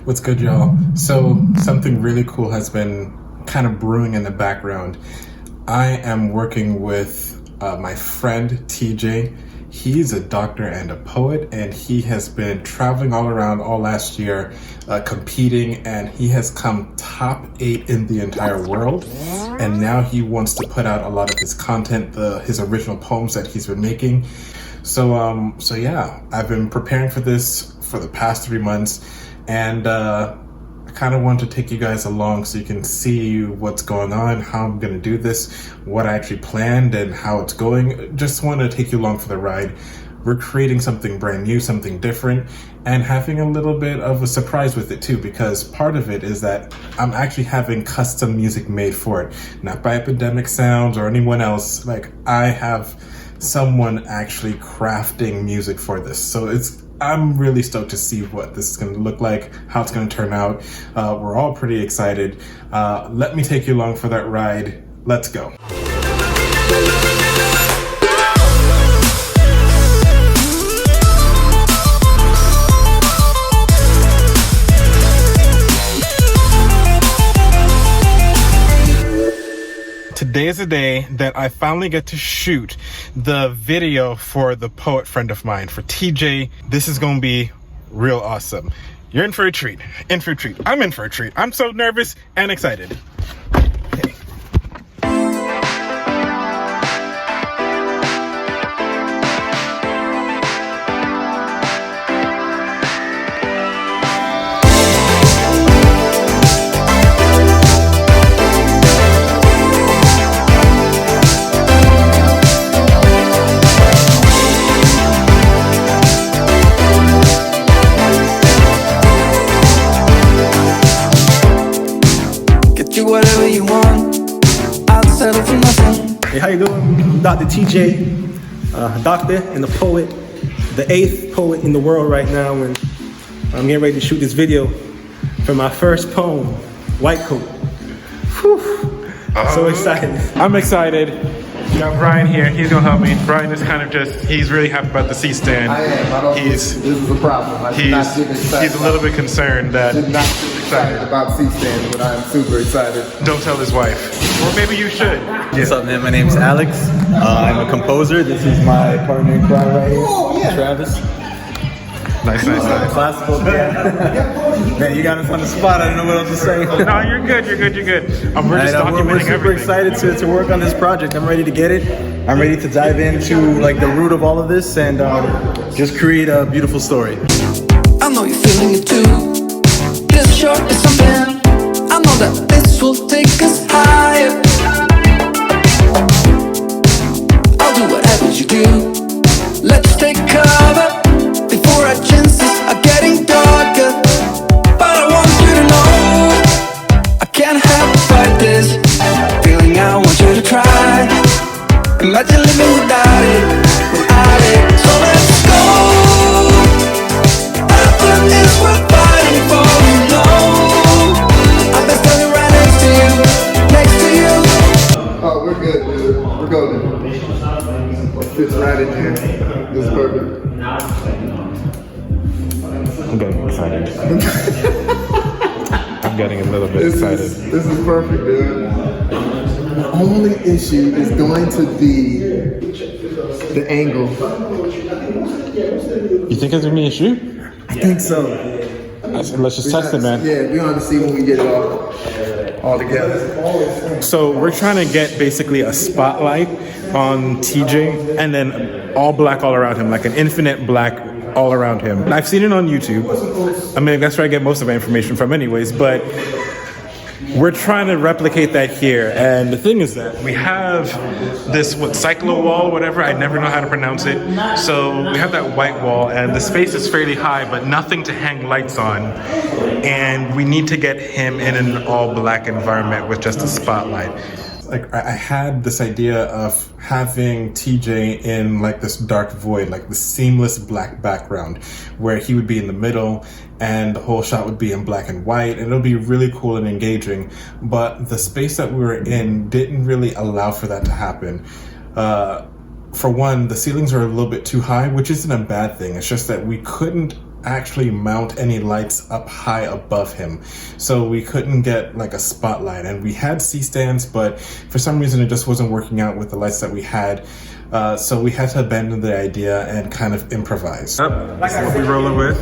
What's good, y'all? So something really cool has been kind of brewing in the background. I am working with my friend TJ. He's a doctor and a poet, and he has been traveling all around all last year, competing, and he has come top 8 in the entire world. And now he wants to put out a lot of his content, his original poems that he's been making. So yeah, I've been preparing for this for the past 3 months, and I kind of want to take you guys along so you can see what's going on, how I'm going to do this, what I actually planned, and how it's going. Just want to take you along for the ride. We're creating something brand new, something different, and having a little bit of a surprise with it too, because part of it is that I'm actually having custom music made for it, not by Epidemic Sounds or anyone else. Like, I have someone actually crafting music for this. So I'm really stoked to see what this is going to look like, how it's going to turn out. We're all pretty excited. Let me take you along for that ride. Let's go. Today is the day that I finally get to shoot the video for the poet friend of mine, for TJ. This is going to be real awesome. You're in for a treat. In for a treat. I'm in for a treat. I'm so nervous and excited. Okay. Whatever you want, I'll settle for nothing. Hey, how you doing? I'm Dr. TJ, doctor and a poet, the 8th poet in the world right now, and I'm getting ready to shoot this video for my first poem, WhiteCoat. So excited. I'm excited. We got Brian here. He's gonna help me. Brian is kind of he's really happy about the C-stand. I am. I don't think this is a problem. He's a little bit concerned that I'm not excited about C-stand, but I am super excited. Don't tell his wife. Or maybe you should. What's up, man? My name's Alex. I'm a composer. This is my partner in crime right here, Travis. Nice. Classical piano. Man, you got us on the spot. I don't know what else to say. No, you're good. We're just documenting we're super everything. excited to work on this project. I'm ready to get it. I'm ready to dive into like the root of all of this and just create a beautiful story. I know you're feeling it too. This short is something. I know that this will take us higher. I'll do whatever you do. Let's take cover before our chances are getting darker. But I want you to know I can't help but fight this feeling. I want you to try. Imagine living without it. So let's go. Nothing is worth fighting for, you know. I'm best standing right next to you. Oh, we're good, dude. We're golden. It fits right in here. This is perfect. I'm getting excited. I'm getting a little bit excited. This is perfect, dude. The only issue is going to be the angle. You think it's gonna be a shoot? I think so. Let's just test it, man. Yeah, we're gonna have to see when we get it all together. So we're trying to get basically a spotlight on TJ and then all black all around him, like an infinite black all around him. I've seen it on YouTube. I mean, that's where I get most of my information from anyways, but we're trying to replicate that here. And the thing is that we have this, cyclo wall, whatever, I never know how to pronounce it. So we have that white wall and the space is fairly high, but nothing to hang lights on. And we need to get him in an all black environment with just a spotlight. Like, I had this idea of having TJ in like this dark void, like the seamless black background where he would be in the middle and the whole shot would be in black and white, and it'll be really cool and engaging. But the space that we were in didn't really allow for that to happen. For one, the ceilings are a little bit too high, which isn't a bad thing. It's just that we couldn't actually mount any lights up high above him, so we couldn't get like a spotlight. And we had C-stands, but for some reason it just wasn't working out with the lights that we had. So we had to abandon the idea and kind of improvise. This is what we rolling with.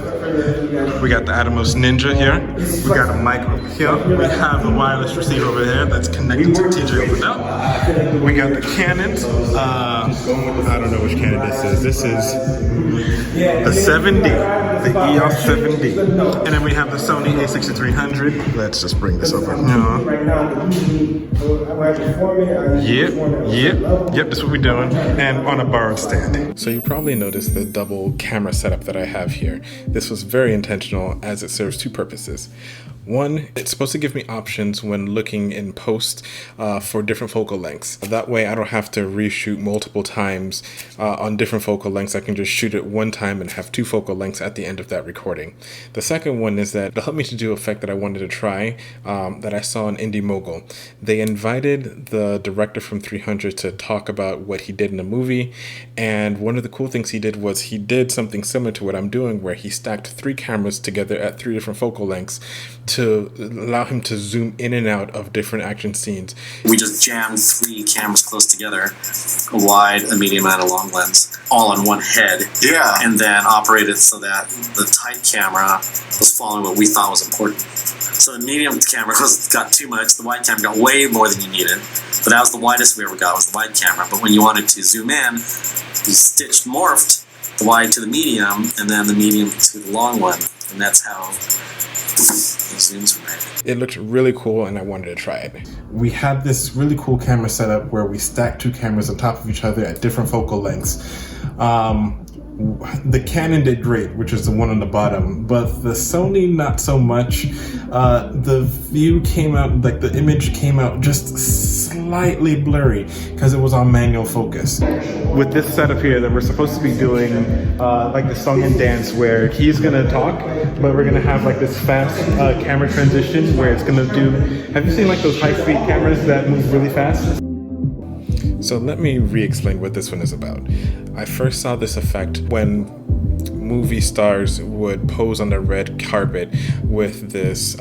We got the Atomos Ninja here. We got a mic over here. We have the wireless receiver over there that's connected to TJ over there. We got the Canon. I don't know which Canon this is. This is the 7D, the EOS 7D. And then we have the Sony a6300. Let's just bring this over. Yep, that's what we're doing. And on a borrowed stand. So you probably noticed the double camera setup that I have here. This was very intentional as it serves two purposes. One, it's supposed to give me options when looking in post for different focal lengths. That way I don't have to reshoot multiple times on different focal lengths. I can just shoot it one time and have two focal lengths at the end of that recording. The second one is that it'll help me to do an effect that I wanted to try that I saw in Indie Mogul. They invited the director from 300 to talk about what he did in the movie, and one of the cool things he did was he did something similar to what I'm doing, where he stacked 3 cameras together at 3 different focal lengths to allow him to zoom in and out of different action scenes. We just jammed 3 cameras close together, a wide, a medium, and a long lens, all on one head. Yeah. And then operated so that the tight camera was following what we thought was important. So the medium camera got too much, the wide camera got way more than you needed, but that was the widest we ever got, was the wide camera. But when you wanted to zoom in, you morphed the wide to the medium, and then the medium to the long one, and that's how the zooms were made. It looked really cool and I wanted to try it. We had this really cool camera setup where we stacked 2 cameras on top of each other at different focal lengths. The Canon did great, which is the one on the bottom, but the Sony not so much. The view came out, like the image came out just slightly blurry because it was on manual focus. With this setup here that we're supposed to be doing like the song and dance where he's gonna talk, but we're gonna have like this fast camera transition where it's gonna do, have you seen like those high-speed cameras that move really fast? So let me re-explain what this one is about. I first saw this effect when movie stars would pose on the red carpet with this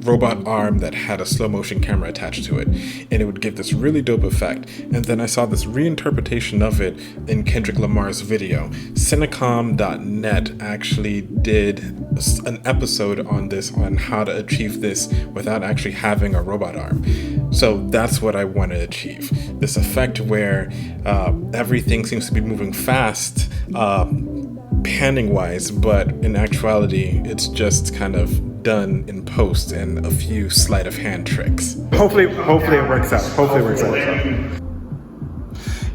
robot arm that had a slow motion camera attached to it, and it would give this really dope effect. And then I saw this reinterpretation of it in Kendrick Lamar's video. Cinecom.net actually did an episode on this, on how to achieve this without actually having a robot arm. So that's what I want to achieve. This effect where everything seems to be moving fast, panning wise, but in actuality it's just kind of done in post and a few sleight of hand tricks. Hopefully it works out. Hopefully it works out.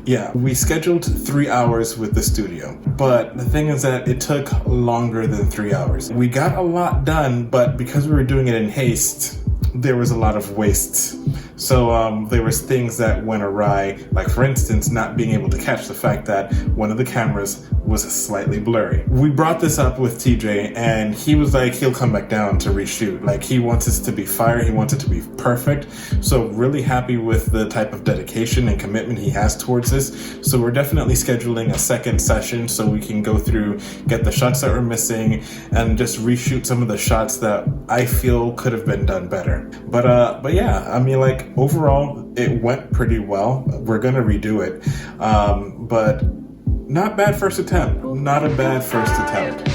Yeah, we scheduled 3 hours with the studio, but the thing is that it took longer than 3 hours. We got a lot done, but because we were doing it in haste, there was a lot of waste. So there was things that went awry, like for instance, not being able to catch the fact that one of the cameras was slightly blurry. We brought this up with TJ and he was like, he'll come back down to reshoot. Like he wants this to be fire, he wants it to be perfect. So really happy with the type of dedication and commitment he has towards this. So we're definitely scheduling a second session so we can go through, get the shots that we're missing and just reshoot some of the shots that I feel could have been done better. But yeah, I mean, like overall it went pretty well. We're gonna redo it, but not bad first attempt. Not a bad first attempt.